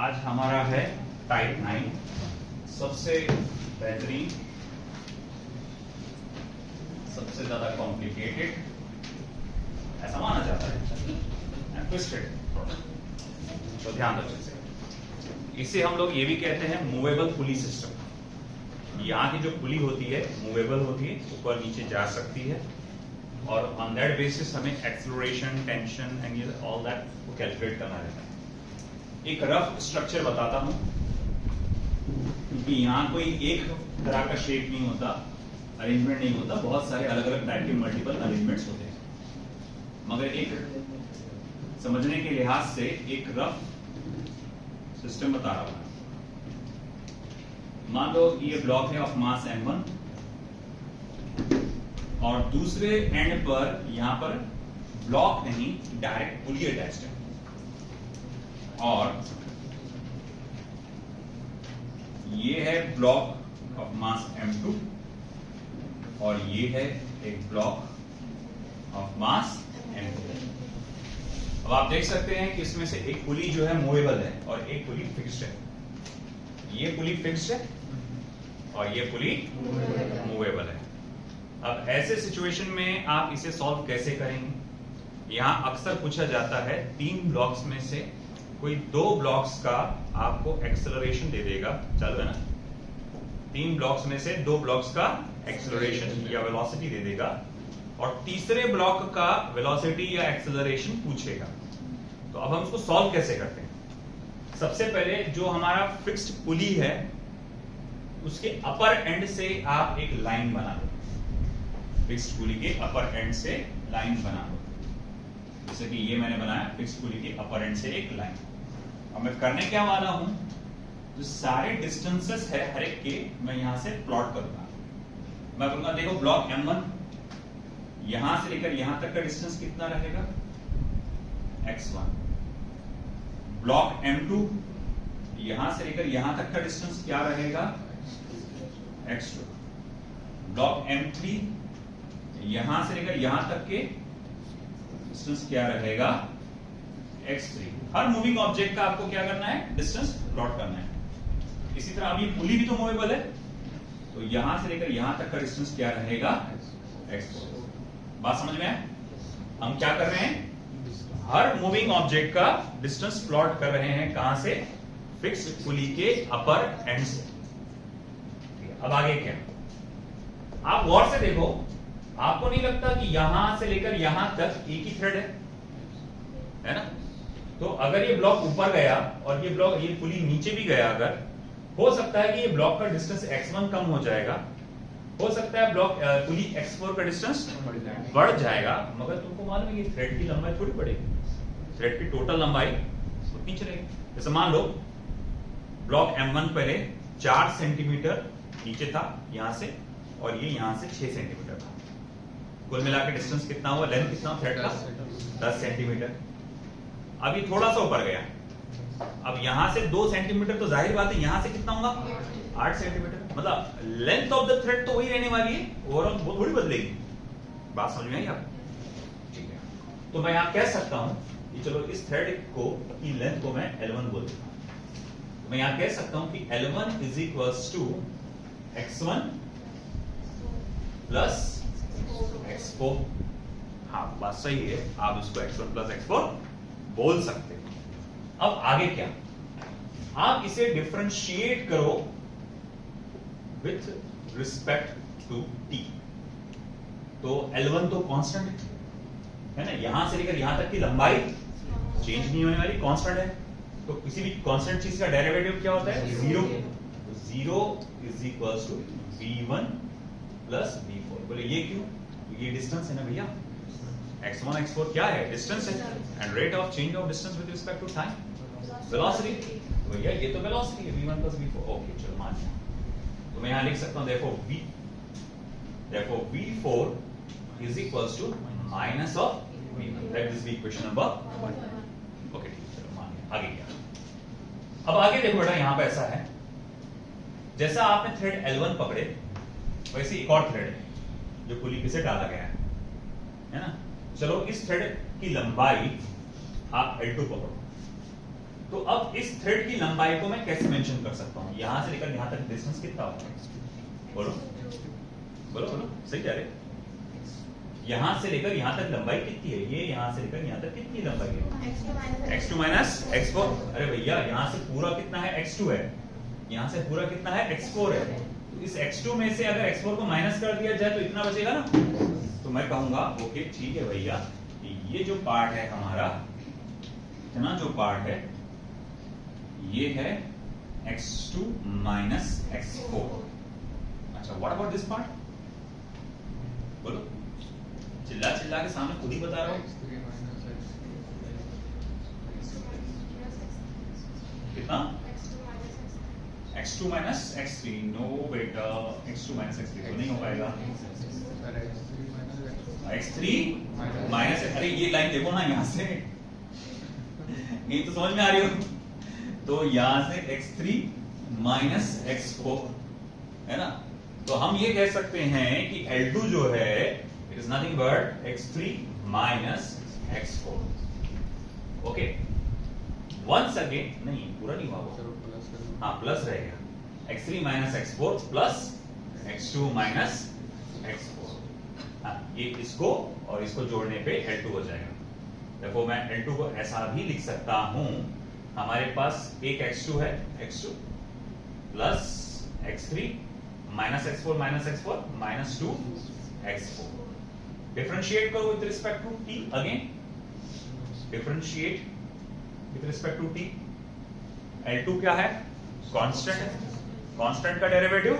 आज हमारा है टाइप 9, सबसे बेहतरीन, सबसे ज्यादा कॉम्प्लिकेटेड, ऐसा माना जाता है, ट्विस्टेड प्रोडक्ट। तो ध्यान रखो इसे। इसे हम लोग ये भी कहते हैं मूवेबल पुली सिस्टम। यहाँ की जो पुली होती है मूवेबल होती है, ऊपर नीचे जा सकती है, और ऑन दैट बेसिस हमें acceleration, tension and all that को कैलकुलेट करना रहता है। एक रफ स्ट्रक्चर बताता हूं, क्योंकि यहाँ कोई एक तरह का शेप नहीं होता, अरेंजमेंट नहीं होता, बहुत सारे अलग अलग टाइप के मल्टीपल अरेंजमेंट्स होते हैं, मगर एक समझने के लिहाज से एक रफ सिस्टम बता रहा हूं। मान लो ये ब्लॉक है ऑफ मास m1 और दूसरे एंड पर यहां पर ब्लॉक नहीं, डायरेक्ट पुली अटैच्ड है, और ये है ब्लॉक ऑफ मास m2 और ये है एक ब्लॉक ऑफ मास m2। अब आप देख सकते हैं कि इसमें से एक पुली जो है मूवेबल है और एक पुली फिक्स्ड है। ये पुली फिक्स्ड है और ये पुली मूवेबल है। अब ऐसे सिचुएशन में आप इसे सॉल्व कैसे करेंगे? यहां अक्सर पूछा जाता है 3 ब्लॉक्स में से कोई 2 ब्लॉक्स का आपको एक्सेलरेशन दे देगा, चालू है ना? 3 ब्लॉक्स में से 2 ब्लॉक्स का एक्सेलरेशन या वेलोसिटी दे देगा, और तीसरे ब्लॉक का वेलोसिटी या एक्सेलरेशन पूछेगा। तो अब हम उसको सॉल्व कैसे करते हैं? सबसे पहले जो हमारा फिक्स्ड पुली है उसके अपर एंड से आप एक लाइन बना दो। फिक्स्ड पुली के अपर एंड से लाइन बना दो, जैसे कि ये मैंने बनाया फिक्स्ड पुली के अपर एंड से एक लाइन। अब मैं करने क्या वाला हूं, जो सारे डिस्टेंसेस है हर एक के मैं यहां से प्लॉट करूंगा। मैं कहूंगा देखो ब्लॉक m1 यहां से लेकर यहां तक का डिस्टेंस कितना रहेगा, x1। ब्लॉक m2 यहां से लेकर यहां तक का डिस्टेंस क्या रहेगा, x2। ब्लॉक m3 यहां से लेकर यहां तक के डिस्टेंस क्या रहेगा, x3। हर मूविंग ऑब्जेक्ट का आपको क्या करना है, डिस्टेंस प्लॉट करना है। इसी तरह अब ये पुली भी तो मूवेबल है, तो यहां से लेकर यहां तक का डिस्टेंस क्या रहेगा, x4। बात समझ में है? हम क्या कर रहे हैं, हर मूविंग ऑब्जेक्ट का डिस्टेंस प्लॉट कर रहे हैं, कहां से, फिक्स्ड पुली के अपर एंड से। अब आगे क्या, आप गौर से देखो, आपको नहीं लगता कि यहां से लेकर यहां तक एक ही थ्रेड है ना? तो अगर ये ब्लॉक ऊपर गया और ये पुली नीचे भी गया, अगर हो सकता है कि ये ब्लॉक का डिस्टेंस x1 कम हो जाएगा, हो सकता है ब्लॉक पुली x4 का डिस्टेंस बढ़ जाएगा, मगर तुमको मालूम है ये थ्रेड की लंबाई थोड़ी बढ़ेगी, थ्रेड की टोटल लंबाई उतनी चलेगी। जैसे मान लो ब्लॉक m1 पहले 4 सेंटीमीटर नीचे था यहां से, और ये यहां से 6 सेंटीमीटर था, कुल मिलाकर डिस्टेंस कितना हुआ, लेंथ कितना थ्रेड का, 10 सेंटीमीटर। अब ये थोड़ा सा ऊपर गया, अब यहां से 2 सेंटीमीटर, तो जाहिर बात है यहां से कितना होगा, 8 सेंटीमीटर। मतलब लेंथ ऑफ द थ्रेड तो वही रहने वाली है, ओवरऑल वो थोड़ी बदलेगी। बात समझ में आई आप? ठीक है, तो मैं यहां कह सकता हूं कि चलो इस थ्रेड को की लेंथ को मैं L1 बोल देता हूं। मैं यहां कह सकता हूं कि L1 is equals to x1 plus x4। हाँ, बात सही है, आप इसको x1 प्लस x4 बोल सकते हैं। अब आगे क्या, आप इसे डिफरेंशिएट करो विथ रिस्पेक्ट टू t। तो L1 तो कांस्टेंट है ना, यहां से लेकर यहां तक की लंबाई चेंज नहीं होने वाली, कांस्टेंट है। तो किसी भी कांस्टेंट चीज का डेरिवेटिव क्या होता है, 0। 0 is equals to v1 plus v4। बोले ये क्यों, ये डिस्टेंस है ना भैया, x1 x4 क्या है, डिस्टेंस है, and rate of change of distance with respect to time, velocity. तो भैया ये तो वेलोसिटी है, v1 प्लस v4। ओके चलो मान लिया, तो मैं यहां लिख सकता हूं therefore v4 is equals to minus of v1। Let this be equation number 1। Okay चलो मान लिया। आगे क्या, अब आगे देखो बेटा, यहां पे ऐसा है, जैसा आपने थ्रेड L1 पकड़े वैसे एक और थ्रेड है जो पुली से डाला गया है ना? चलो इस थ्रेड की लंबाई आप L2 पकड़ो, तो अब इस थ्रेड की लंबाई को मैं कैसे मेंशन कर सकता हूं? यहां से लेकर यहां तक डिस्टेंस कितना होगा? बोलो बोलो बोलो, सही कह रहे? यहां से लेकर यहां तक लंबाई कितनी है? ये यहां से लेकर यहां तक कितनी लंबाई है? x2 minus x4। अरे भैया यहां से पूरा कितना है? x2 है। यहां से पूरा कितना है? x4 है। तो इस x2 में से अगर x4 को माइनस कर दिया जाए तो इतना बचेगा ना। तो मैं कहूंगा ओके ठीक है भैया, ये जो पार्ट है हमारा, इतना जो पार्ट है ये है x2 माइनस x4। अच्छा, व्हाट अबाउट दिस पार्ट? बोलो, चिल्ला चिल्ला के सामने खुद ही बता रहा हूं। कितना? x2 minus x3। नो बेटा, x2 माइनस x3 तो नहीं हो पाएगा। x3 माइनस, अरे ये लाइन देखो ना यहां से, ये तो समझ में आ रही हो। तो यहां से x3 माइनस x4 है ना। तो हम ये कह सकते हैं कि L2 जो है it is nothing but x3 minus x4। Okay, once again, नहीं पूरा नहीं हुआ वो, हाँ प्लस रहेगा। x3 minus x4 plus x2 minus x4। हाँ, ये इसको और इसको जोड़ने पे L2 हो जाएगा। देखो मैं L2 को ऐसा भी लिख सकता हूं, हमारे पास एक x2 है, x2 plus x3 minus x4 minus 2 x4। Differentiate करो with respect to t, again differentiate with respect to t। L2 क्या है? कांस्टेंट है, कांस्टेंट का डेरिवेटिव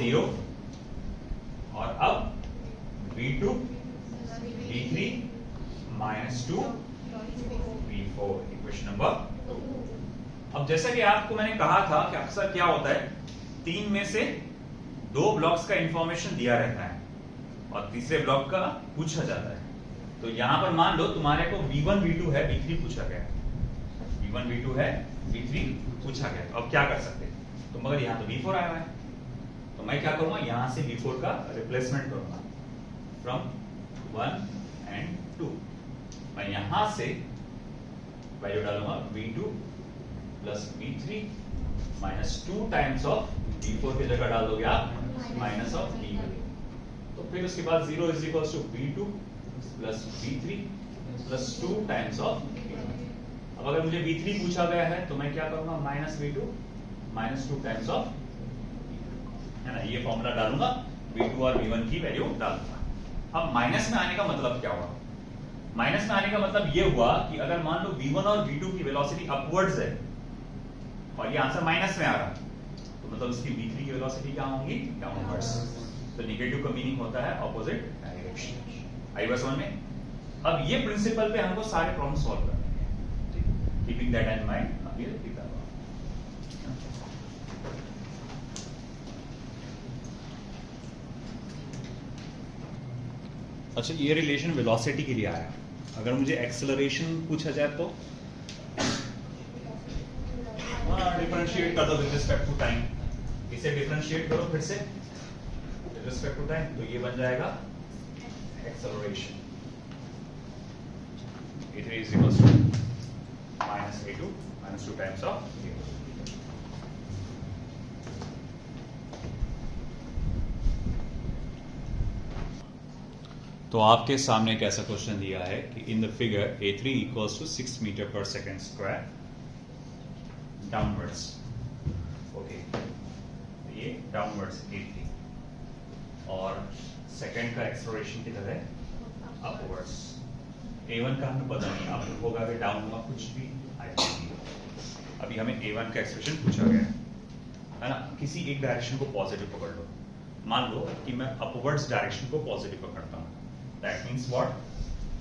0। और अब v2 v3 minus 2 v4, equation number 2। अब जैसा कि आपको मैंने कहा था कि अक्सर क्या होता है, 3 में से 2 ब्लॉक्स का इंफॉर्मेशन दिया रहता है और तीसरे ब्लॉक का पूछा जाता है। तो यहां पर मान लो तुम्हारे को v1 v2 है, v3 पूछा गया, v1 v2 है, v3 पूछा गया। तो अब क्या कर सकते हैं? तो मगर यहां तो v4 आया है, तो मैं क्या करूंगा, यहां से v4 का रिप्लेसमेंट करूंगा फ्रॉम 1 एंड 2। मैं यहां से वैल्यू डालूंगा v2 plus v3 minus 2 times of v4 की जगह डाल दोगे आप माइनस ऑफ v1। तो फिर उसके बाद 0 is equals to v2 plus v3 plus 2 times of v1। अब अगर मुझे v3 पूछा गया है तो मैं क्या करूंगा, minus v2 minus 2 times of, है ना, ये फॉर्मूला डालूंगा, v2 और v1 की वैल्यू डालूंगा। अब माइनस में आने का मतलब क्या हुआ? माइनस में आने का मतलब ये हुआ कि अगर मान लो v1 और v2 की वेलोसिटी अपवर्ड्स है और ये आंसर माइनस में आ रहा, तो मतलब उसकी v3 की वेलोसिटी क्या होंगी? डाउनवर्ड्स। तो नेगेटिव का मीनिंग होता है ऑपोजिट डायरेक्शन। आई बात समझ में? अब ये प्रिंसिपल पे हमको सारे प्रॉब्लम सॉल्व करने हैं, कीपिंग दैट इन माइंड। अब ये लिखा हुआ, अच्छा ये रिलेशन वेलोसिटी के लिए आया। अगर मुझे एक्सेलरेशन पूछा जाए तो डिफरेंशिएट कर दो विद रिस्पेक्ट टू टाइम। इसे डिफरेंशिएट करो फिर से विद रिस्पेक्ट टू टाइम, तो ये बन जाएगा acceleration a3 is equals to minus a2 minus 2 times of a1। तो आपके सामने एक ऐसा क्वेश्चन दिया है कि in the figure a3 equals to 6 metre पर सेकेंड स्क्वायर डाउनवर्ड्स। ओके, ये डाउनवर्ड्स a3 और सेकेंड का एक्सेलरेशन किधर है? अपवर्ड्स। a1 का हमें पता नहीं, अप होगा कि डाउन होगा, कुछ भी आइडिया। अभी हमें a1 का एक्सप्रेशन पूछा गया है ना। किसी एक डायरेक्शन को पॉजिटिव पकड़ लो, मान लो कि मैं अपवर्ड्स डायरेक्शन को पॉजिटिव पकड़ता हूँ। दैट मीन्स व्हाट,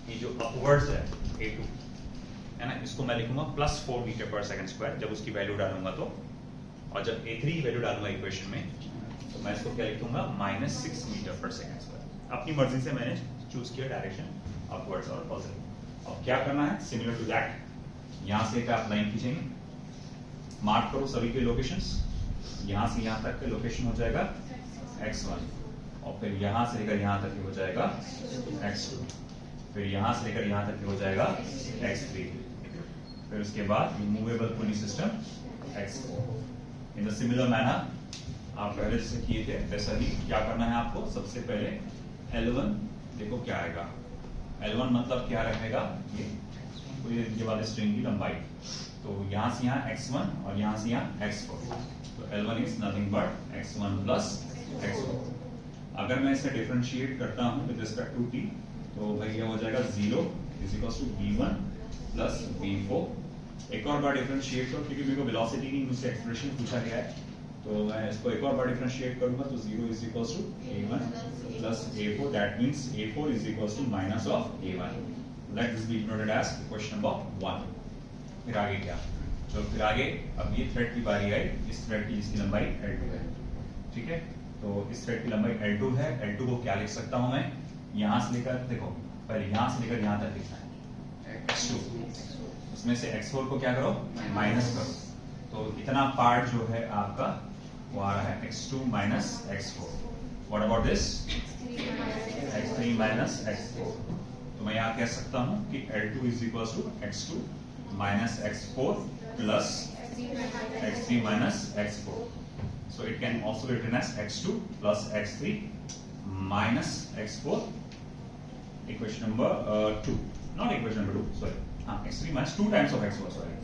कि जो अपवर्ड्स है a2 है ना, इसको मैं लिखूंगा प्लस 4 मीटर पर सेकंड स्क्वायर जब उसकी वैल्यू डालूंगा तो, और जब a3 की वैल्यू डालूंगा इक्वेशन में तो मैं इसको क्या लिखूंगा, माइनस 6 मीटर पर सेकंड स्क्वायर। अपनी मर्जी से मैंने चूज किया डायरेक्शन अपवर्ड्स और पॉजिटिव। अब क्या करना है, सिमिलर टू दैट, यहां से आप लाइन खींचेंगे, मार्क करो सभी के लोकेशंस, यहां से यहां तक के लोकेशन हो जाएगा x1, और फिर यहां से लेकर यहां तक हो जाएगा x2, फिर यहां से लेकर यहां तक हो जाएगा x3, फिर उसके बाद movable pulley system x4। In the similar manner आप पहले जैसे किए थे वैसा ही क्या करना है आपको। सबसे पहले L1 देखो क्या आएगा। L1 मतलब क्या रहेगा, ये वाले स्ट्रिंग की लंबाई। तो यहां से यहाँ x1 और यहां से यहाँ x4। तो L1 is nothing but x1 plus x4। अगर मैं इसे डिफरेंशिएट करता हूं विद रिस्पेक्ट टू t, तो भाई ये हो जाएगा 0 is equal to v1 plus v4। एक और बार डिफरेंशिएट करो क्योंकि मेरे को वेलोसिटी की मुझसे एक्सप्रेशन पूछा गया है, तो मैं इसको एक और बार डिफरेंशिएट करूंगा तो 0 is equal to a1 plus a4। That means a4 is equal to minus of a1। Let this be noted as question number 1। फिर आगे क्या, तो फिर आगे अब ये थ्रेड की बारी आई, इस थ्रेड की जिसकी लंबाई L2 है। ठीक है, तो इस थ्रेड की लंबाई L2 है। L2 को क्या लिख सकता हूं मैं, यहां से लेकर देखो पहले यहां से लेकर यहां तक लिखना है x2, उसमें से x4 को क्या करो माइनस करो। तो इतना पार्ट जो है आपका वो आ रहा है x2 minus x4। What about this x3 minus x4। तो मैं यहाँ कह सकता हूँ कि L2 is equal to x2 minus x4 plus x3 minus x4। So it can also be written as x2 plus x3 minus x4. Equation number 2, not equation number 2. Sorry, x3 minus 2 times of x4. Sorry,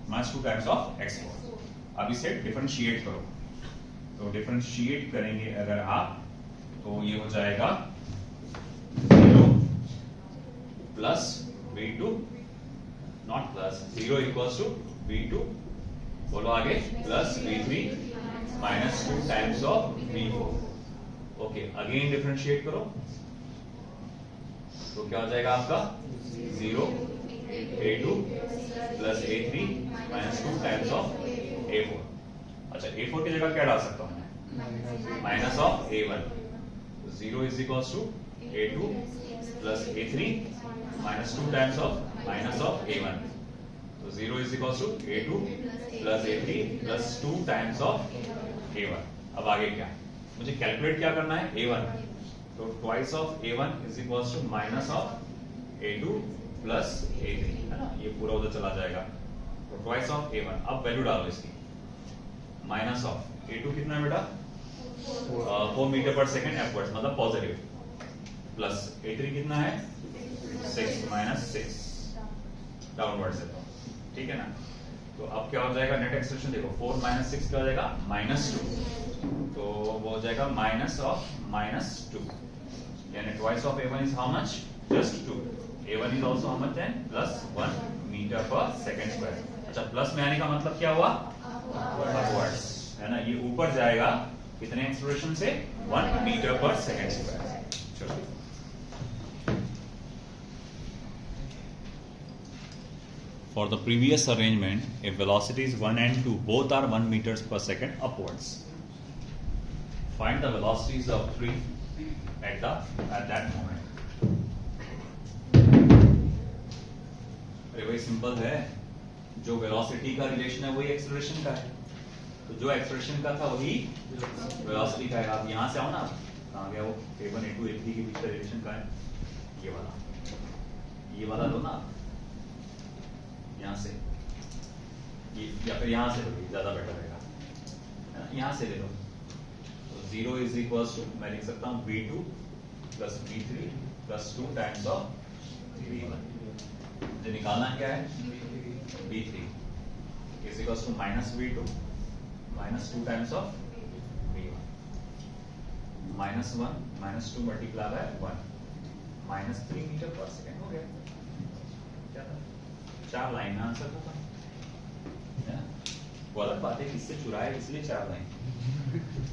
minus 2 times of x4. अब इसे differentiate करो। तो differentiate करेंगे अगर आप तो ये हो जाएगा 0 plus v2, not plus 0 equals to v2, बोलो आगे, plus v3 minus 2 times of v4। Okay, again differentiate करो तो क्या हो जाएगा आपका 0 a2 plus a3 minus 2 times of a4। अच्छा, a4 की जगह क्या डाल सकता हूं मैं, minus of a1। 0 is equals to a2 plus a3 minus 2 times of minus of a1। तो 0 is equals to a2 plus a3 plus 2 times of a1। अब आगे क्या, मुझे कैलकुलेट क्या करना है a1। तो twice of a1 is equals to minus of a2 plus a3, है ना, ये पूरा उधर चला जाएगा। तो ट्वाइस ऑफ a1, अब वैल्यू डालो इसकी, माइनस ऑफ a2 कितना है बेटा 4 मीटर पर सेकेंड अपवर्ड्स मतलब पॉजिटिव, प्लस a3 कितना है 6 माइनस 6 डाउनवर्ड से। तो ठीक है ना, तो अब क्या हो जाएगा नेट एक्सप्रेशन देखो, 4 माइनस 6 क्या हो जाएगा -2, तो वो हो जाएगा माइनस ऑफ -2, यानी twice of a1 is how much, just 2। a1 is also how much then +1 metre पर सेकंड स्क्वायर। अच्छा, प्लस में आने का मतलब क्या हुआ, अपवर्ड्स, है ना, ये ऊपर जाएगा कितने एक्सप्रेशन से 1 मीटर पर सेकंड स्क्वायर। चलो, for the previous arrangement, if velocities 1 and 2 both are 1 meters per second upwards, find the velocities of 3 at that moment. अरे भाई सिंपल है, जो वेलोसिटी का रिलेशन है वही एक्सेलरेशन का है, तो जो एक्सेलरेशन का था वही वेलोसिटी का है। आप यहां से आओ ना, कहां गया वो a1 a2 a3 के बीच का रिलेशन का है, ये वाला लो ना यहाँ से, ये या फिर यहाँ से लो, ज्यादा बेटर रहेगा, यहाँ से ले लो। तो 0 इज इक्वल टू मैं लिख सकता हूँ v2 plus v3 plus 2 times of v1। मुझे निकालना क्या है, v3 is equal to minus v2 minus 2 times of v1, -1 -2 multiply by 1 -3 metre पर सेकेंड हो गया। क्या था, 4 लाइन में आंसर होगा, है ना। वो अलग बात है किससे चुराए, इसलिए 4 लाइन,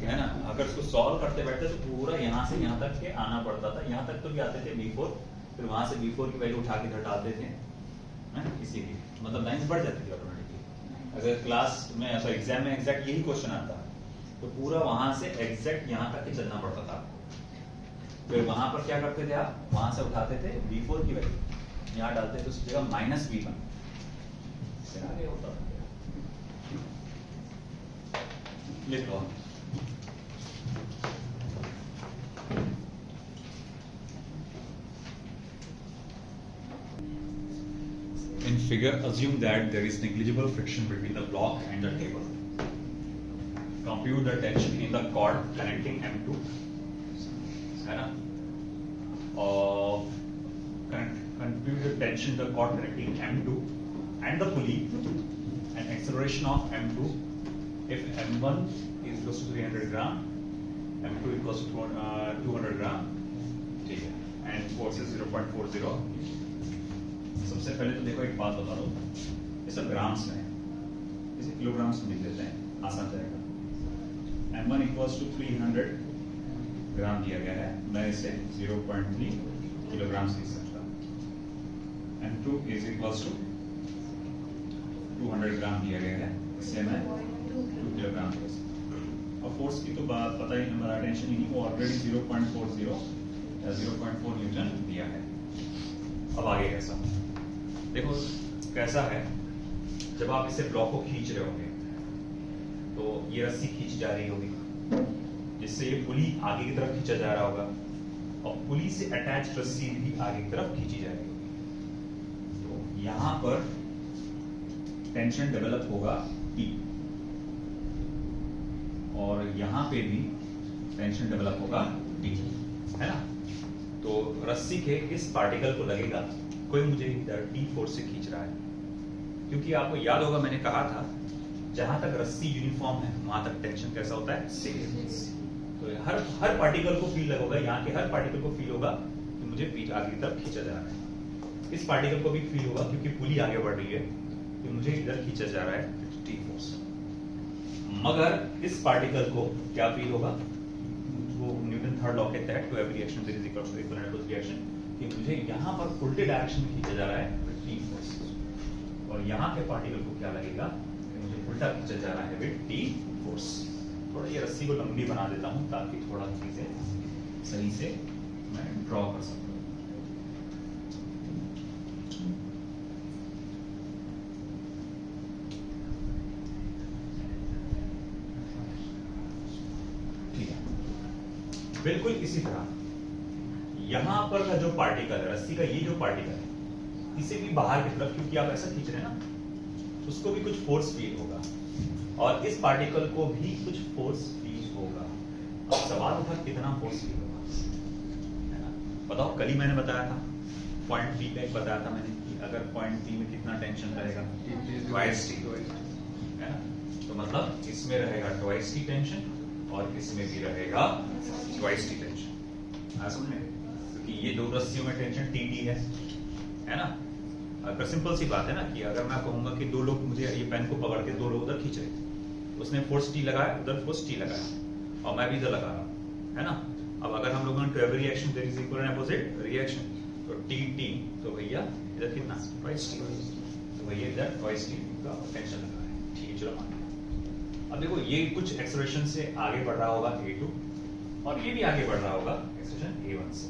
है ना। अगर उसको सॉल्व करते बैठते तो पूरा यहाँ से यहाँ तक के आना पड़ता था, यहाँ तक तो भी आते थे b4, फिर वहां से b4 की वैल्यू उठा के इधर डालते थे, इसीलिए मतलब लाइन्स बढ़ जाती थी ऑटोमेटिकली। अगर क्लास में ऐसा एग्जाम में एग्जैक्ट यही क्वेश्चन आता तो पूरा वहां से एग्जैक्ट यहाँ तक ही चलना पड़ता था। फिर वहां पर क्या करते थे आप, वहां से उठाते थे b4 की वैल्यू यहाँ डालते थे, उसकी जगह -v1 आगे होता था। लिख लो, in figure, assume that there is negligible friction between the block and the table. Compute the tension in the cord connecting M2, है ना? और compute the tension in the cord connecting M2 and the pulley and acceleration of M2 if M1 is equals to 300 gram, M2 equals to 200 gram, ठीक है, and force is 0.40. सबसे पहले तो देखो एक बात बता दो, ये सब ग्राम्स में है, इसे किलोग्राम्स में लिख लेते हैं, आसान जाएगा। M1 equals to 300 ग्राम दिया गया है, मैं इसे 0.3 किलोग्राम्स लिख सकता हूँ। M2 is equals to 200 ग्राम दिया गया है, इसे मैं 2 किलोग्राम लिख सकता हूँ। और फोर्स की तो बात पता ही हमारा टेंशन ही नहीं, वो ऑलरेडी 0.40 या 0.4 न्यूटन दिया है। अब आगे कैसा, देखो कैसा है, जब आप इसे ब्लॉक को खींच रहे होंगे तो ये रस्सी खींच जा रही होगी, जिससे ये पुली आगे की तरफ खींचा जा रहा होगा और पुली से अटैच रस्सी भी आगे की तरफ खींची जा रही होगी। तो यहां पर टेंशन डेवलप होगा T, और यहां पे भी टेंशन डेवलप होगा T, है ना? तो रस्सी के इस पार्टिकल को लगेगा कोई मुझे इधर T फोर्स से खींच रहा है, क्योंकि आपको याद होगा मैंने कहा था जहां तक रस्सी यूनिफॉर्म है वहां तक टेंशन कैसा होता है, सेम। तो हर पार्टिकल को फील होगा, यहाँ के हर पार्टिकल को फील होगा कि मुझे पीछे आगे की तरफ खींचा जा रहा है। इस पार्टिकल को भी फील होगा क्योंकि पुली आगे बढ़ रही है कि मुझे इधर खींचा जा रहा है T फोर्स। मगर इस पार्टिकल को क्या फील होगा, वो न्यूटन थर्ड लॉ के तहत to every reaction there is equal to equivalent reaction, कि मुझे यहाँ पर उल्टे डायरेक्शन में खींचा जा रहा है T फोर्स, और यहाँ के पार्टिकल को क्या लगेगा कि मुझे उल्टा खींचा जा रहा है विद T फोर्स। थोड़ा ये रस्सी को लंबी बना देता हूँ ताकि थोड़ा चीजें सही से मैं ड्रॉ कर सकूँ। ठीक है, बिल्कुल इसी तरह यहां पर का जो पार्टिकल है, रस्सी का ये जो पार्टिकल है, इसे भी बाहर की तरफ, क्योंकि आप ऐसा खींच रहे हैं ना, उसको भी कुछ फोर्स फील होगा और इस पार्टिकल को भी कुछ फोर्स फील होगा। अब सवाल था कितना फोर्स फील होगा, है ना? बताओ, कल ही मैंने बताया था पॉइंट बी का एक बताया था मैंने कि अगर पॉइंट बी में कितना टेंशन रहेगा, ट्वाइस टी, है ना? तो मतलब इसमें रहेगा ट्वाइस टी टेंशन और इसमें भी रहेगा ट्वाइस टी टेंशन। समझ में? क्योंकि ये दो रस्सियों में टेंशन टी है ना? अगर सिंपल सी बात है ना कि अगर मैं कहूंगा कि दो लोग मुझे ये पेन को पकड़ के दो लोग उधर खींच रहे थे, उसने फोर्स टी लगाया, उधर फोर्स टी लगाया और मैं भी इधर लगा रहा हूं, है ना? अब अगर हम लोगों ने to every reaction there is equal and opposite reaction, तो टी तो भैया इधर कितना ट्वाइस टी, तो भैया इधर ट्वाइस टी का टेंशन लगा है। ठीक है, चलो मान लिया। अब देखो ये कुछ एक्सेलरेशन से आगे बढ़ रहा होगा A2 और ये भी आगे बढ़ रहा होगा एक्सेलरेशन A1 से।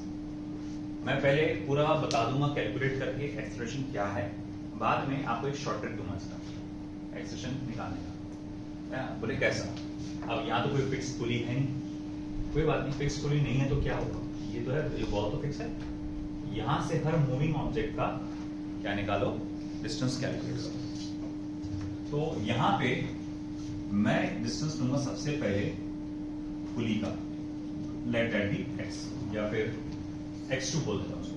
मैं पहले पूरा बता दूंगा कैलकुलेट करके एक्सेलरेशन क्या है, बाद में आपको एक शॉर्ट ट्रिक दूंगा इसका एक्सेलरेशन निकालने का। बोले कैसा? अब यहाँ तो कोई फिक्स पुली है नहीं, कोई बात नहीं, फिक्स पुली नहीं है तो क्या होगा, ये तो है, ये बॉल तो फिक्स है। यहाँ से हर मूविंग ऑब्जेक्ट का क्या निकालो, डिस्टेंस कैलकुलेट करो। तो यहाँ पे मैं डिस्टेंस लूंगा सबसे पहले पुली का, लेट दैट बी x, या फिर x2 बोल देता हूं उसको।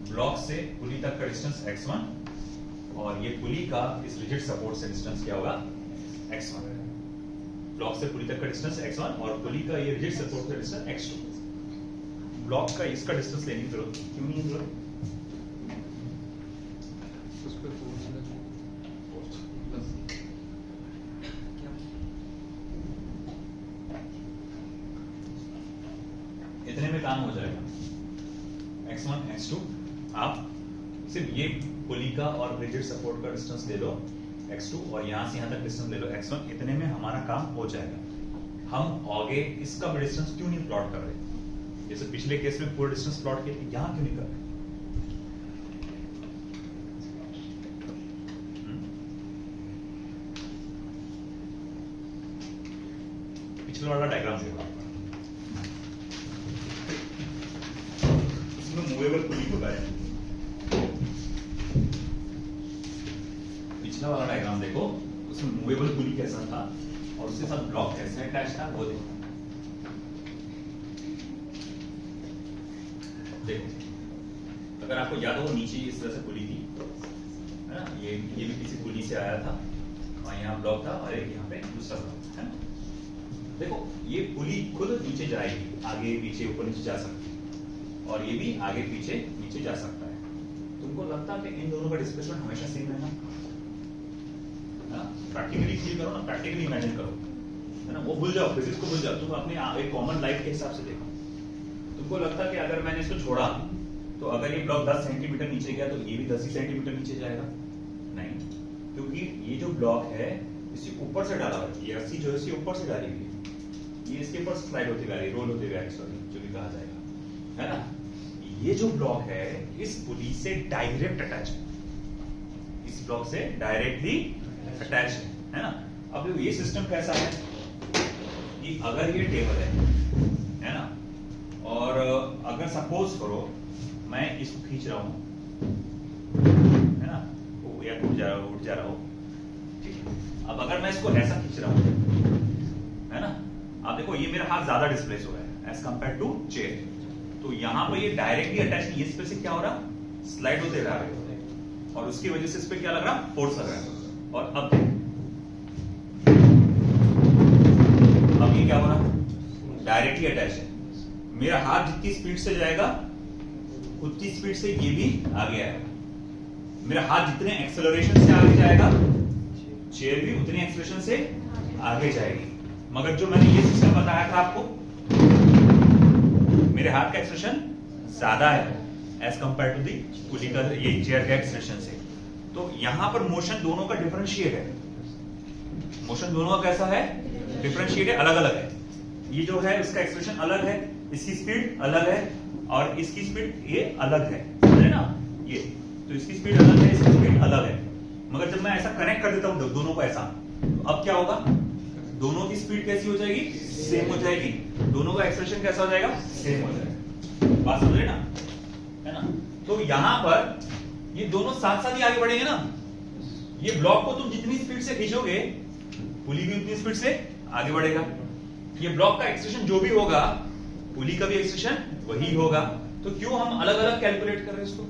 ब्लॉक से पुली तक का डिस्टेंस x1 और ये पुली का इस रिजिड सपोर्ट से डिस्टेंस क्या होगा, x1। ब्लॉक से पुली तक का डिस्टेंस x1 और पुली का ये रिजिड सपोर्ट का डिस्टेंस x2। ब्लॉक का इसका डिस्टेंस लेने की जरूरत क्यों नहीं है? जरूरत इतने में काम हो जाएगा। x1 x2, आप सिर्फ ये पुली का और रिजिड सपोर्ट का डिस्टेंस ले लो x2 और यहां से यहां तक डिस्टेंस ले लो x1, इतने में हमारा काम हो जाएगा। हम आगे इसका डिस्टेंस क्यों नहीं प्लॉट कर रहे? जैसे पिछले केस में पूरा डिस्टेंस प्लॉट किया, यहां क्यों नहीं कर रहे? पिछले वाला डायग्राम देखो, मूवेबल पुली को है, पिछला वाला डायग्राम देखो, उसमें मूवेबल पुली कैसा था और उसके साथ ब्लॉक कैसे अटैच था वो देखो। देखो अगर आपको याद हो नीचे इस तरह से पुली थी, है ना, ये भी किसी पुली से आया था और यहाँ ब्लॉक था और एक यहाँ पे दूसरा ब्लॉक है ना। देखो ये पुली खुद नीचे जाएगी, आगे पीछे ऊपर नीचे जा सकती है और ये भी आगे पीछे नीचे जा सकता है। तुमको लगता है कि इन दोनों का डिस्प्लेसमेंट हमेशा सेम है ना? प्रैक्टिकली फील करो ना, प्रैक्टिकली इमेजिन करो, है ना। वो भूल जाओ, फिजिक्स को भूल जाओ, तुम अपने एक कॉमन लाइफ के हिसाब से देखो। तुमको लगता है कि अगर मैंने इसको छोड़ा तो अगर ये ब्लॉक 10 सेंटीमीटर नीचे गया तो ये भी 10 ही सेंटीमीटर नीचे जाएगा? नहीं, क्योंकि ये जो ब्लॉक है इसी ऊपर से डाला हुआ है, ये रस्सी जो है इसी ऊपर से डाली हुई है, ये इसके ऊपर स्लाइड होती है, रोल होती है, सॉरी जो भी कहा जाएगा, है ना। ये जो ब्लॉक है इस पुली से डायरेक्ट अटैच है, इस ब्लॉक से डायरेक्टली अटैच है ना। अब ये सिस्टम कैसा है कि अगर ये टेबल है ना, और अगर सपोज करो मैं इसको खींच रहा हूं, है ना, वो या उठ जा रहा हो, ठीक है। अब अगर मैं इसको ऐसा खींच रहा हूं, है ना, आप देखो ये मेरा हाथ ज्यादा डिस्प्लेस हो रहा है एज कंपेयर टू चेयर, तो यहां पर ये डायरेक्टली अटैच नहीं, इस पे से क्या हो रहा, स्लाइड होते रहा है और उसकी वजह से इस पे क्या लग रहा, फोर्स लग रहा है। और अब ये क्या हो रहा, डायरेक्टली अटैच है, मेरा हाथ जितनी स्पीड से जाएगा उतनी स्पीड से ये भी आगे आएगा, मेरा हाथ जितने एक्सेलरेशन से आगे जाएगा चेयर भी उतनी एक्सेलरेशन से आगे जाएगी। मगर जो मैंने ये सिस्टम बताया था आपको, मेरे हाथ का एक्सेलरेशन ज्यादा है एज कंपेयर टू दी पुली का, ये चेयर का एक्सेलरेशन से, तो यहां पर मोशन दोनों का डिफरेंशिएट है, मोशन दोनों का कैसा है, डिफरेंशिएट है, अलग अलग है। ये जो है इसका एक्सेलरेशन अलग है, इसकी स्पीड अलग है और इसकी स्पीड ये अलग है ना, ये तो इसकी स्पीड अलग है, इसकी स्पीड अलग है। मगर जब मैं ऐसा कनेक्ट कर देता हूं दोनों को ऐसा, तो अब क्या होगा, दोनों की स्पीड कैसी हो जाएगी, सेम हो जाएगी, दोनों का एक्सेलरेशन कैसा हो जाएगा, सेम हो जाएगा। बात समझ रहे ना, है ना। तो यहां पर ये दोनों साथ साथ ही आगे बढ़ेंगे ना, ये ब्लॉक को तुम जितनी स्पीड से खींचोगे पुली भी उतनी स्पीड से आगे बढ़ेगा। ये ब्लॉक का एक्सेलरेशन जो भी होगा पुली का भी एक्सेलरेशन वही होगा, तो क्यों हम अलग अलग कैलकुलेट कर रहे हैं इसको।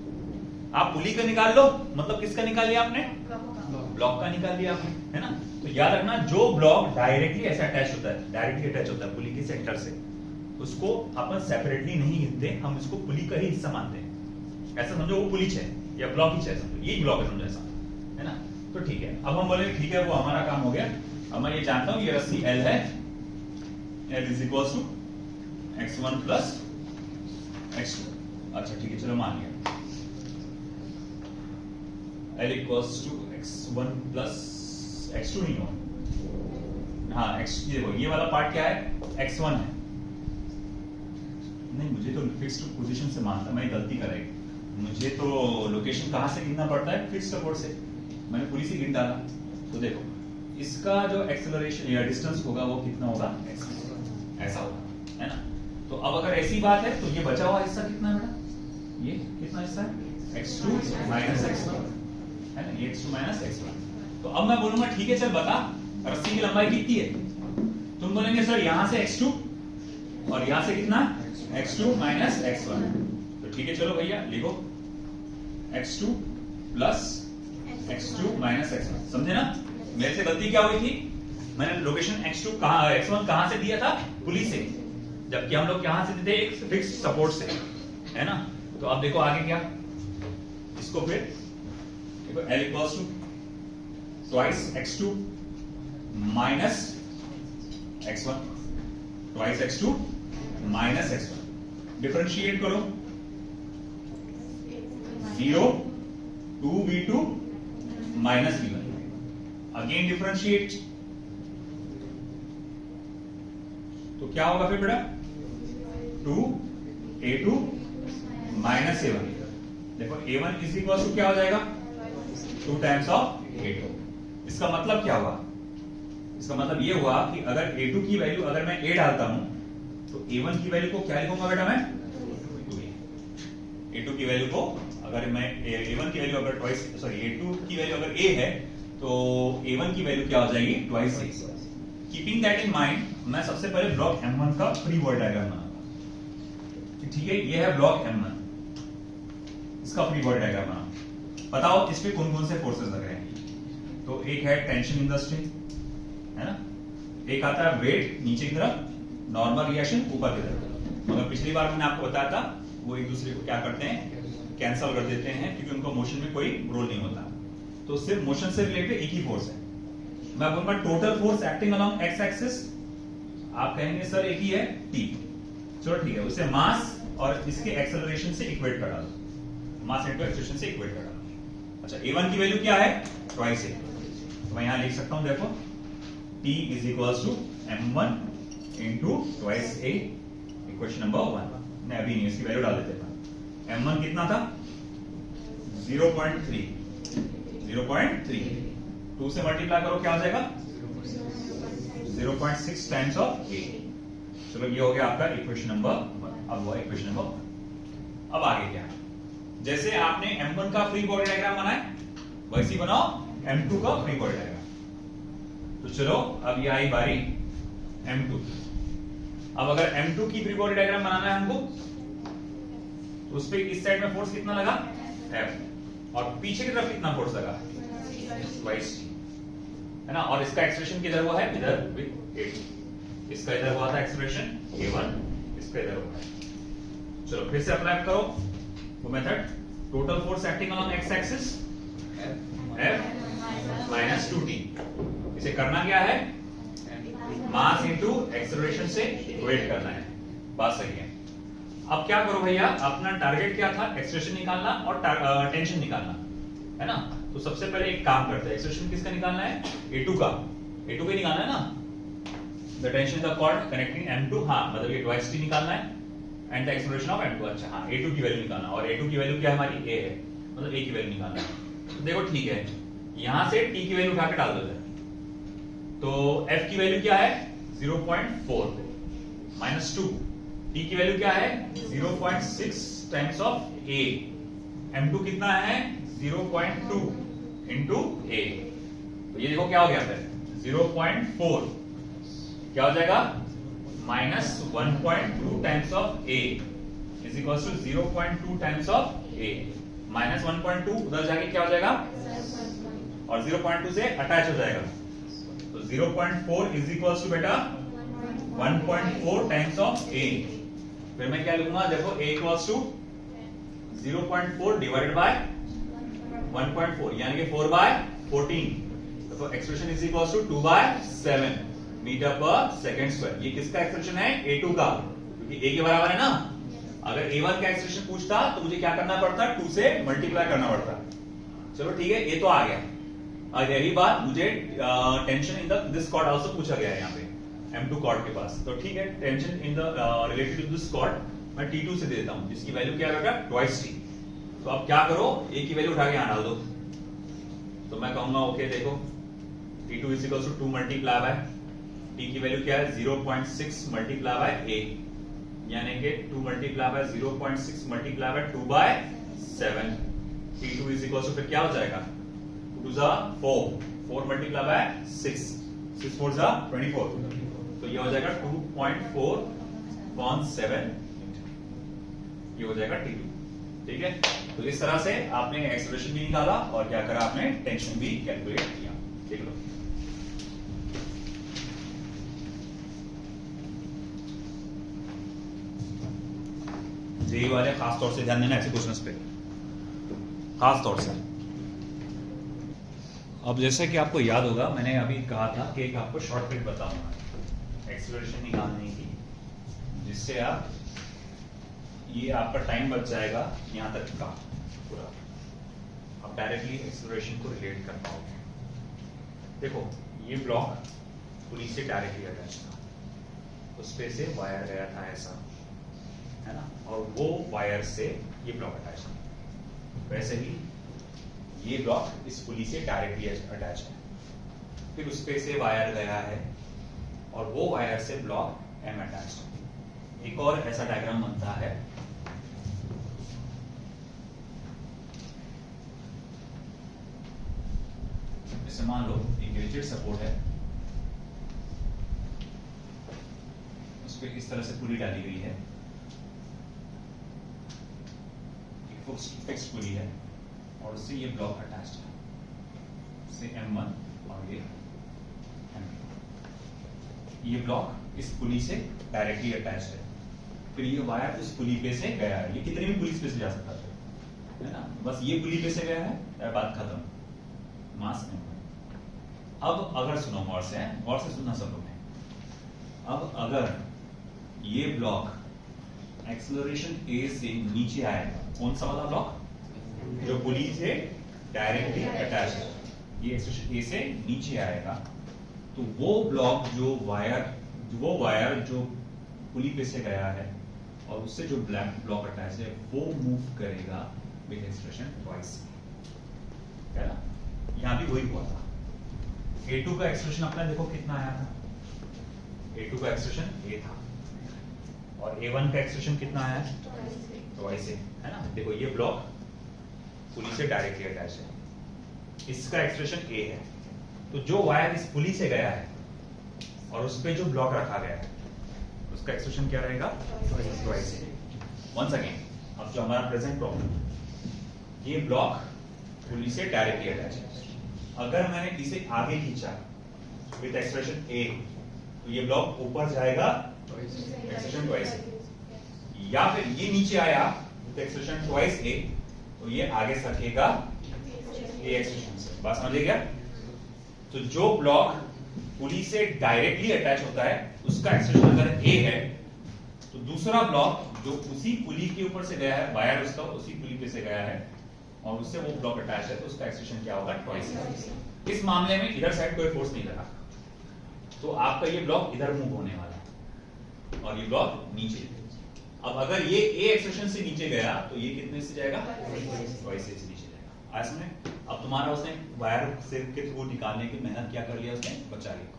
आप पुली का निकाल लो, मतलब किसका निकाल लिया आपने, ब्लॉक का निकाल लिया आपने, है ना। तो याद रखना जो ब्लॉक डायरेक्टली ऐसे अटैच होता है, डायरेक्टली अटैच होता है पुली के सेंटर से, उसको अपन सेपरेटली नहीं गिनते, हम इसको पुली का ही हिस्सा मानते हैं। ऐसा समझो वो पुली है या ब्लॉक ही है, समझो यही ब्लॉक है, समझो ऐसा, है ना। तो ठीक है, अब हम बोले ठीक है वो हमारा काम हो गया। अब मैं ये जानता हूं ये रस्सी L है, L is equal to x1 plus x2। अच्छा ठीक है, चलो मान लिया L equals to x1 plus x2 नहीं हो, हाँ देखो ये वाला पार्ट क्या है, x1 है, नहीं मुझे तो फिक्स्ड पोजीशन से मानता, मैंने गलती कराई, मुझे तो लोकेशन कहां से गिनना पड़ता है, फिक्स्ड सपोर्ट से, मैंने पुली से गिन डाला। तो देखो इसका जो एक्सेलरेशन या डिस्टेंस होगा वो कितना होगा, ऐसा होगा, है ना। तो अब अगर ऐसी बात है तो ये बचा हुआ हिस्सा कितना है बेटा, ये कितना हिस्सा है, x2 माइनस x1, है ना, ये x2 माइनस x1। तो अब मैं बोलूंगा ठीक है चल बता रस्सी की लंबाई कितनी है, तुम बोलेंगे सर यहां से x2 और यहां से कितना, x2 माइनस x1। तो ठीक है चलो भैया लिखो x2 plus x2 minus x1, समझे ना। मेरे से गलती क्या हुई थी, मैंने लोकेशन x2 कहां, x1 कहां से दिया था, पुली से, जबकि हम लोग कहां से देते, एक फिक्स्ड सपोर्ट से, है ना। तो अब देखो आगे क्या, इसको फिर देखो L equals to twice x2 minus x1, twice x2 minus x1, differentiate करो, 0 2v2 minus v1, again differentiate, तो क्या होगा फिर बेटा, 2a2 माइनस a1। देखो a1 इज इक्वल टू क्या हो जाएगा, 2 टाइम्स ऑफ a2। इसका मतलब क्या हुआ, इसका मतलब ये हुआ कि अगर a2 की वैल्यू अगर मैं a डालता हूं तो a1 की वैल्यू को क्या लिखूंगा बेटा मैं, a2 की वैल्यू को अगर मैं a1 की वैल्यू अगर a2 की वैल्यू अगर a है तो A1 की वैल्यू क्या हो जाएगी twice A. Keeping that in mind मैं सबसे पहले ब्लॉक M1 का फ्री बॉडी डायग्राम बनाऊंगा। ठीक है, ये है ब्लॉक M1, इसका फ्री बॉडी डायग्राम बना। बताओ इस पे कौन कौन से फोर्सेस लग रहे हैं। तो एक है टेंशन इन द स्ट्रिंग, है ना, एक आता है वेट नीचे की तरफ, नॉर्मल रिएक्शन ऊपर की तरफ। मगर पिछली बार मैंने आपको बताया था वो एक दूसरे को क्या करते हैं, कैंसल कर देते हैं, क्योंकि उनका मोशन में कोई रोल नहीं होता। तो सिर्फ मोशन से रिलेटेड एक ही फोर्स है। मैं बोलूंगा total force acting along x axis, आप कहेंगे सर एक ही है टी। चलो ठीक है, उसे मास और इसके एक्सेलरेशन से इक्वेट कर डालो, मास इनटू एक्सेलरेशन से इक्वेट कर डालो। अच्छा, A1 की वैल्यू क्या है ट्वाइस ए, तो मैं यहां लिख सकता हूं, देखो T is equals to M1 into twice A, equation number 1। नहीं अभी नहीं, इसकी वैल्यू डाल देते हैं। M1 कितना था 0.3, 0.3 2 से मल्टीप्लाई करो क्या हो जाएगा 0.6 टाइम्स ऑफ ए। चलो ये हो गया आपका इक्वेशन नंबर 1। अब वो इक्वेशन नंबर 1। अब आगे क्या, जैसे आपने M1 का फ्री बॉडी डायग्राम बनाया वैसे ही बनाओ M2 का फ्री बॉडी डायग्राम। तो चलो अब ये आई बारी M2। अब अगर M2 की फ्री बॉडी डायग्राम बनाना है हमको, तो उस पे इस साइड में फोर्स कितना लगा F, और पीछे की तरफ कितना फोर्स लगा ट्वाइस टी, है ना। और इसका एक्सप्रेशन किधर हुआ है, इधर विद A2। इसका इधर हुआ था एक्सप्रेशन A1, इसका इधर हुआ है। चलो फिर से अप्लाई करो वो method. Total force acting along x axis F minus 2T। इसे करना क्या है, मास इनटू एक्सेलरेशन से इक्वेट करना है। बात सही है। अब क्या करो भैया, अपना टारगेट क्या था, एक्सेलरेशन निकालना और टेंशन निकालना, है ना। तो सबसे पहले एक काम करते हैं, एक्सेलरेशन किसका निकालना है A2 का, A2 का निकालना है ना। The tension the cord connecting M2, हाँ मतलब ये ट्वाइस T निकालना है, and the acceleration of M2। अच्छा हाँ, A2 की वैल्यू निकालना, और A2 की वैल्यू क्या हमारी A है, मतलब A की वैल्यू निकालना है। तो देखो ठीक है, यहां से T की वैल्यू उठा के डाल दो। तो F की वैल्यू क्या है 0.4 माइनस 2, T की वैल्यू क्या है 0.6 टाइम्स ऑफ A, M2 कितना है 0.2 इंटू A। तो ये देखो क्या हो गया फिर 0.4 क्या हो जाएगा minus 1.2 times of A is equal to 0.2 times of A। Minus 1.2 उधर जाके क्या हो जाएगा, और 0.2 से अटैच हो जाएगा। तो 0.4 इज इक्वल टू बेटा 1.4 टाइम्स ऑफ A। फिर मैं क्या लिखूंगा, देखो A equals to 0.4 divided by 1.4 यानी कि 4 बाय 14। तो expression is equals to 2 by 7 metre पर सेकंड स्क्वायर। ये किसका एक्सप्रेशन है A2 का, क्योंकि A के बराबर है ना। अगर A1 का एक्सप्रेशन पूछता तो मुझे क्या करना पड़ता, 2 से मल्टीप्लाई करना पड़ता। चलो ठीक है, ये तो आ गया। और यही बात मुझे tension in the this cord also पूछा गया है यहाँ पे M2 कॉर्ड के पास। तो ठीक है, tension in the related to this cord मैं T2 से दे देता हूँ, जिसकी वैल्यू क्या रहेगा ट्वाइस T। तो अब क्या करो, A की वैल्यू उठा के यहाँ डाल दो। तो मैं कहूंगा ओके देखो T2 is equal to 2 multiply by T की वैल्यू क्या है 0.6 मल्टीप्लाई बाय A, यानी कि 2 multiply by 0.6 multiply by 2 by 7। T2 is equal to फिर क्या हो जाएगा 2 जा 4 मल्टीप्लाई बाय 6 4 जा 24। तो ये हो जाएगा 2.4/7, ये हो जाएगा T2। ठीक है, तो इस तरह से आपने एक्सेलरेशन भी निकाला और क्या करा, आपने टेंशन भी कैलकुलेट किया। देख लो जेई वाले खास तौर से ध्यान देना ऐसे क्वेश्चंस पे, खास तौर से। अब जैसे कि आपको याद होगा, मैंने अभी कहा था कि एक आपको शॉर्टकट बताऊंगा एक्सेलरेशन निकालने की, जिससे आप ये आपका टाइम बच जाएगा यहां तक का पूरा, आप डायरेक्टली एक्सेलरेशन को रिलेट कर पाओगे। देखो ये ब्लॉक पुली से डायरेक्टली अटैच था, उस पे से वायर गया था ऐसा, है ना, और वो वायर से ये ब्लॉक अटैच था। वैसे ही ये ब्लॉक इस पुली से डायरेक्टली अटैच है, फिर उस पे से वायर गया है और वो वायर से ब्लॉक M अटैच है। एक और ऐसा डायग्राम बनता है, जैसे मान लो एक रिजिड सपोर्ट है, उस पर इस तरह से पुली डाली गई है, एक फिक्स पुली है और उससे ये ब्लॉक अटैच्ड है, से M1 और ये M2। ये ब्लॉक इस पुली से डायरेक्टली अटैच्ड है, फिर ये वायर उस पुली पे से गया है, ये कितनी भी पुली पे से जा सकता है ना, बस ये पुली पे से गया है, बात खत्म, मास M1। अब अगर सुनो गौर से सुनना सब लोग ने, अब अगर ये ब्लॉक एक्सेलरेशन A से नीचे आएगा, कौन सा वाला ब्लॉक जो पुली से डायरेक्टली अटैच है, ये एक्सेलरेशन A से नीचे आएगा, तो वो ब्लॉक जो वायर जो पुली पे से गया है और उससे जो ब्लॉक अटैच है वो मूव करेगा विद एक्सेलरेशन ट्वाइस, है ना। यहां भी वही हुआ था, A2 का एक्सेलरेशन अपना देखो कितना आया था, A2 का एक्सेलरेशन A था और A1 का एक्सेलरेशन कितना आया है, ट्वाइस है ना। देखो ये ब्लॉक पुली से डायरेक्टली अटैच है, इसका एक्सेलरेशन A है, तो जो वायर इस पुली से गया है और उस पे जो ब्लॉक रखा गया है उसका एक्सेलरेशन क्या रहेगा, ट्वाइस। वंस अगेन, अब जो हमारा प्रेजेंट प्रॉब्लम, ये ब्लॉक पुली से डायरेक्टली अटैच है, अगर मैंने इसे आगे खींचा विद एक्सेलरेशन A, तो ये ब्लॉक ऊपर जाएगा एक्सेलरेशन ट्वाइस, या फिर ये नीचे आया विद एक्सेलरेशन ट्वाइस A, तो ये आगे सकेगा A एक्सेलरेशन से। बात समझ गया। तो जो ब्लॉक पुली से डायरेक्टली अटैच होता है उसका एक्सेलरेशन अगर A है, तो दूसरा ब्लॉक जो उसी पुली के ऊपर से गया है, वायर उसका उसी पुली पे से गया है और उससे वो ब्लॉक अटैच है, तो उसका एक्सेलरेशन क्या होगा, ट्वाइस। इस मामले में इधर साइड कोई फोर्स नहीं लगा, तो आपका ये ब्लॉक इधर मूव होने वाला है और ये ब्लॉक नीचे। अब अगर ये A एक्सेलरेशन से नीचे गया तो ये कितने से जाएगा, ट्वाइस से नीचे जाएगा। आज में अब तुम्हारा उसने वायर से के थ्रू निकालने की मेहनत क्या कर लिया, उसने बचा लिया।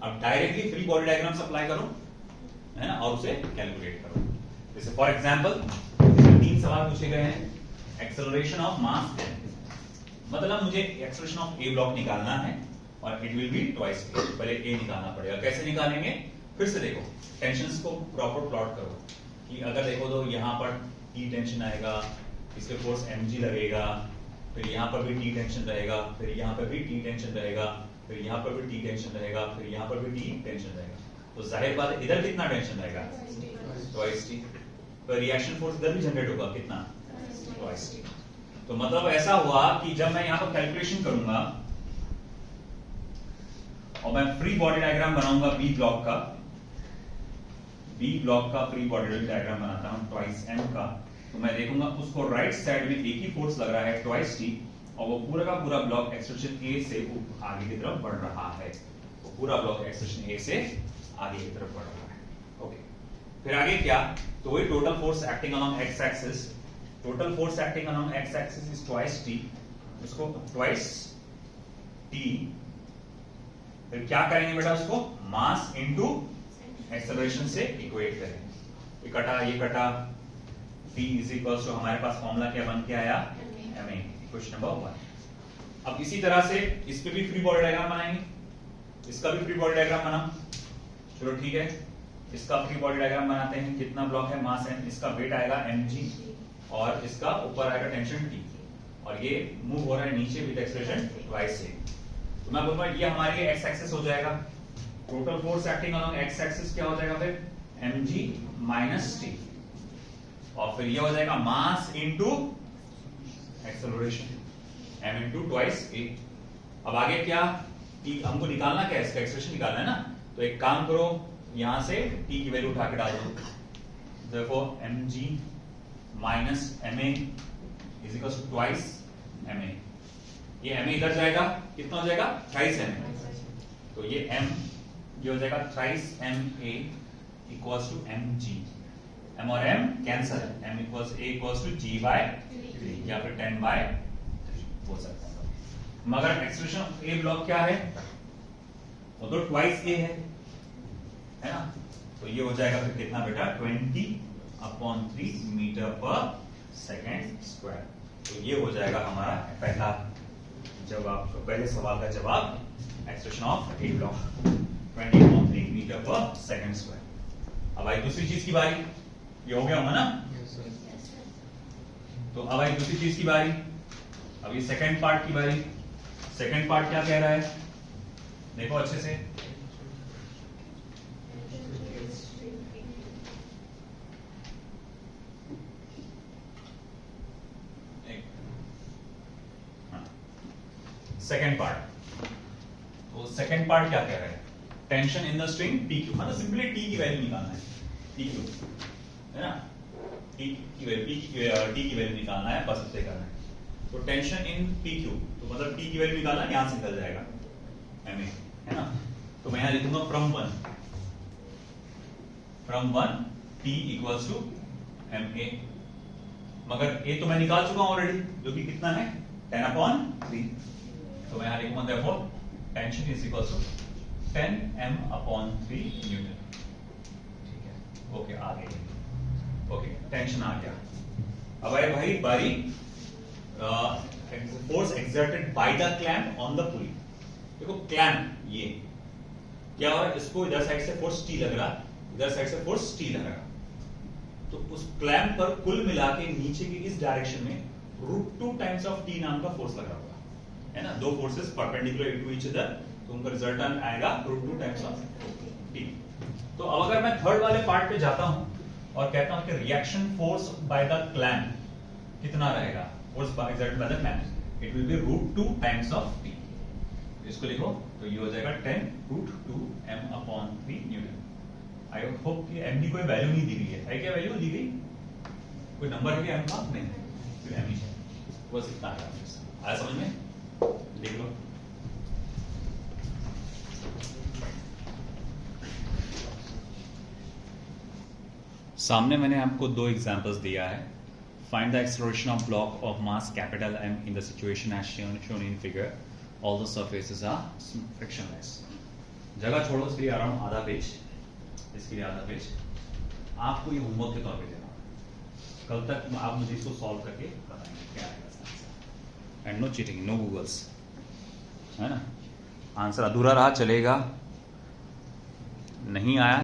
अब directly free body diagram apply करो, है ना, और उसे कैलकुलेट करो। जैसे फॉर एग्जांपल 3 सवाल पूछे गए हैं, एक्सेलरेशन ऑफ मास, मतलब मुझे एक्सेलरेशन ऑफ A ब्लॉक निकालना है और it will be twice A, पहले A निकालना पड़ेगा। कैसे निकालेंगे, फिर से देखो टेंशंस को प्रॉपर प्लॉट करो कि अगर देखो तो यहाँ पर T टेंशन आएगा, इस पे फोर्स mg लगेगा, फिर यहाँ पर भी T टेंशन रहेगा, फिर यहाँ पर भी T टेंशन रहेगा, फिर यहाँ पर भी T टेंशन रहेगा, फिर यहाँ पर भी T टेंशन रहेगा, तो जाहिर बात है इधर कितना टेंशन रहेगा, ट्वाइस T। तो रिएक्शन फोर्स इधर भी जनरेट होगा कितना, ट्वाइस T। तो मतलब ऐसा हुआ कि जब मैं यहाँ पर कैलकुलेशन करूंगा और मैं फ्री बॉडी डायग्राम बनाऊंगा B ब्लॉक का फ्री बॉडी डायग्राम बनाता हूं ट्वाइस M का, तो मैं देखूंगा उसको राइट साइड में एक ही फोर्स लग रहा है ट्वाइस T, और वो पूरा का पूरा ब्लॉक एक्सेलरेशन A से आगे की तरफ बढ़ रहा है, वो पूरा ब्लॉक एक्सेलरेशन A से आगे की तरफ बढ़ रहा है। ओके, फिर आगे क्या, तो वही total force acting along x axis, total force acting along x axis is twice T, उसको ट्वाइस T, फिर क्या करेंगे बेटा, उसको मास इनटू एक्सेलरेशन से इक्वेट करेंगे। ये कटा T इज इक्वल्स टू, हमारे पास फॉर्मूला क्या बन के आया, ma, क्वेश्चन नंबर 1। अब इसी तरह से इस पे भी फ्री बॉडी डायग्राम बनाएंगे, इसका भी फ्री बॉडी डायग्राम बना, चलो ठीक है, इसका फ्री बॉडी डायग्राम बनाते हैं। कितना ब्लॉक है, मास m, इसका वेट आएगा mg और इसका ऊपर आएगा टेंशन T, और ये मूव हो रहा है नीचे विद एक्सेलरेशन ट्वाइस से। तो मैं बोलूंगा ये हमारे x एक्सिस हो जाएगा, total force acting along x axis क्या हो जाएगा फिर, mg माइनस T, और फिर ये हो जाएगा mass into acceleration m into twice a। अब आगे क्या, T हमको निकालना क्या है, इसका एक्सप्रेशन निकालना है ना, तो एक काम करो, यहां से T की वैल्यू उठा के डाल दो, देखो mg minus ma is equal to twice ma, ये ma इधर जाएगा, कितना हो जाएगा, थ्राइस ma, तो ये m ये हो जाएगा thrice ma equals to mg, m और m cancel, m equals a equals to g by 3 या फिर 10 बाय 3 हो सकता है। मगर एक्सप्रेशन ऑफ a ब्लॉक क्या है, वो तो ट्वाइस a है ना, तो ये हो जाएगा फिर कितना बेटा, 20/3 मीटर पर सेकेंड स्क्वायर। तो ये हो जाएगा हमारा पहला जवाब पहले सवाल का जवाब expression of a block 20.3 metre पर सेकंड स्क्वायर। अब आई दूसरी चीज की बारी, ये हो गया होगा ना? तो अब आई दूसरी चीज की बारी, अब ये सेकंड पार्ट की बारी। सेकंड पार्ट क्या कह रहा है, देखो अच्छे से। सेकंड पार्ट, तो सेकंड पार्ट क्या कह रहा है, tension in the string P Q, मतलब सिंपली टी की वैल्यू निकालना है, पी क्यू है ना, टी की वैल्यू निकालना है, बस उसे करना है। तो टेंशन इन पी क्यू, तो मतलब टी की वैल्यू निकालना यहां से निकल जाएगा एम ए, है ना। तो मैं यहां लिखूंगा from one T equals to M A, मगर ए तो मैं निकाल चुका हूं ऑलरेडी, जो कि कितना है 10/3। तो मैं यहां लिखूंगा therefore tension is equal to 10m/3 newton. ठीक है, ओके आ गई, ओके टेंशन आ गया। अब आए भाई बारी force exerted by the clamp on the पुली। देखो क्लैंप ये क्या हो रहा है, इसको इधर साइड से फोर्स टी लग रहा, इधर साइड से फोर्स टी लग रहा, तो उस क्लैंप पर कुल मिला के नीचे की इस डायरेक्शन में √2 टाइम्स ऑफ टी नाम का फोर्स लगा हुआ है ना। दो forces perpendicular to each other, तो उनका रिजल्टेंट आएगा √2 टाइम्स ऑफ टी। तो अब अगर मैं थर्ड वाले पार्ट पे जाता हूं और कहता हूं कि reaction force by the clamp कितना रहेगा, force exerted by the clamp, it will be √2 times of T. इसको लिखो तो ये हो जाएगा 10√2m/3 न्यूटन। आई होप कि एम की कोई वैल्यू नहीं दी गई है क्या वैल्यू दी गई, कोई नंबर है क्या एम का, नहीं, फिर एम ही है, बस इतना है। आया समझ में, देख लो। सामने मैंने आपको दो एग्जांपल्स दिया है। Find the acceleration of block of mass capital M in the situation as shown in figure, all the surfaces are frictionless. जगह छोड़ो, इसके लिए अराउंड आधा पेज, इसके लिए आधा पेज आपको ये होमवर्क के तौर पे देना, कल तक आप मुझे इसको सॉल्व करके बताएंगे क्या आएगा। And no cheating, no googles, है ना। आंसर अधूरा रहा चलेगा, नहीं आया